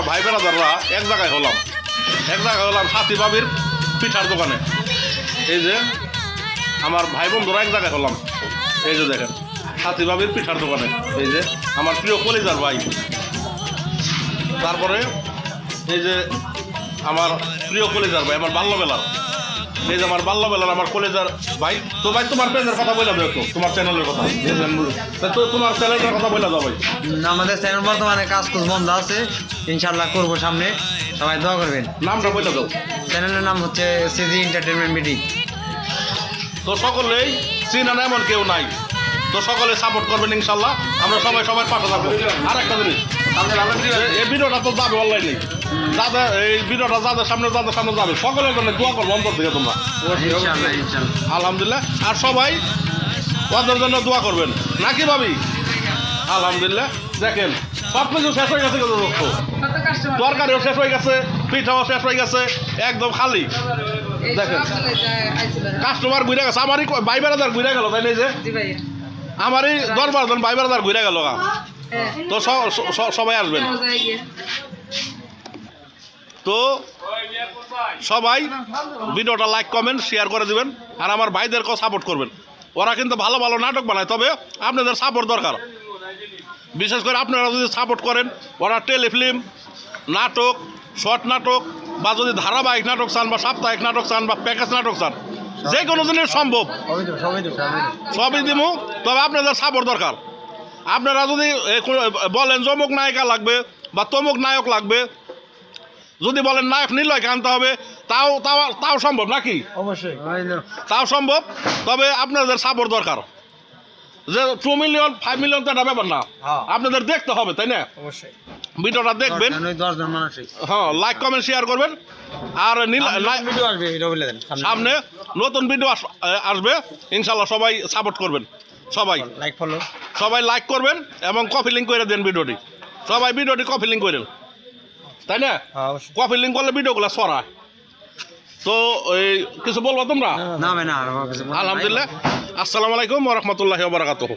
আমরা ভাই বেড়াদাররা এক জায়গায় হলাম সাথী বাবির পিঠার দোকানে। এই যে আমার ভাই বন্ধুরা এক জায়গায় হলাম, এই যে দেখেন সাথী বাবির পিঠার দোকানে। এই যে আমার প্রিয় কলিজার ভাই, তারপরে এই যে আমার প্রিয় কলিজার ভাই, আমার বাল্যবেলার, এই যে আমার বাল্যবেলার আমার কলেজের ভাই। তো ভাই তোমার পেজের কথা বলে দাও একটু, তোমার চ্যানেলের কথা, তো তোমার চ্যানেলের কথা বলে দাও ভাই। আমাদের চ্যানেল বর্তমানে কাজ বন্ধ আছে, ইনশাল্লাহ করবো সামনে, সবাই দোয়া করবেন। নামটা বলে দাও। চ্যানেলের নাম হচ্ছে সিজি এন্টারটেনমেন্ট বিডি। তো সকলেই চিনা না এমন কেউ নাই, তো সকলে সাপোর্ট করবেন ইনশাল্লাহ, আমরা সবাই সবার পাশে থাকবো। আর একটা জিনিস, এই ভিডিওটা তো যাবে অনলাইনে, যাদের এই ভিডিওটা যাদের সামনে যাবে সকলের জন্য দোয়া করবো অন্তর থেকে তোমরা, আলহামদুলিল্লাহ। আর সবাই ওদের জন্য দোয়া করবেন নাকি ভাবি? আলহামদুলিল্লাহ। দেখেন সব কিছু শেষ হয়ে গেছে, তরকারিও শেষ হয়ে গেছে, পিঠাও শেষ হয়ে গেছে, একদম খালি। দেখেন কাস্টমার ঘুরে গেছে, আমারই ভাই বেড়াদার ঘুরে গেল, তাই না? যে আমারই দরবার ভাই বেড়াদার ঘুরে গেল। তো সবাই আসবেন, তো সবাই ভিডিওটা লাইক কমেন্ট শেয়ার করে দিবেন, আর আমার ভাইদেরকেও সাপোর্ট করবেন। ওরা কিন্তু ভালো ভালো নাটক বানায়, তবে আপনাদের সাপোর্ট দরকার। বিশেষ করে আপনারা যদি সাপোর্ট করেন, ওরা টেলিফিল্ম, নাটক, শর্ট নাটক, বা যদি ধারাবাহিক নাটক চান, বা সাপ্তাহিক নাটক চান, বা প্যাকেজ নাটক চান, যে কোনো জিনিস সম্ভব, সবই দিব, তবে আপনাদের সাপোর্ট দরকার। আপনারা যদি বলেন যমুক নায়িকা লাগবে বা তমুক নায়ক লাগবে, যদি বলেন নায়ক নিলয়কে আনতে হবে, তাও সম্ভব নাকি? অবশ্যই তাও সম্ভব, তবে আপনাদের সাপোর্ট দরকার। যে 2 মিলিয়ন 5 মিলিয়ন তো একটা ব্যাপার না, আপনাদের দেখতে হবে, তাই না? অবশ্যই ভিডিওটা দেখবেন, হ্যাঁ, লাইক কমেন্ট শেয়ার করবেন। আর সামনে নতুন ভিডিও আসবে ইনশাল্লাহ, সবাই সাপোর্ট করবেন, সবাই লাইক করবেন এবং কপি লিঙ্ক করে দেন ভিডিওটি, সবাই ভিডিওটি কপি লিঙ্ক করেন, তাই না? কপি লিঙ্ক করলে ভিডিওগুলো ছড়ায়। তো এই কিছু বলবো তোমরা? না, আলহামদুলিল্লাহ। আসসালামু আলাইকুম ওয়া রাহমাতুল্লাহি ওয়া বারাকাতুহু।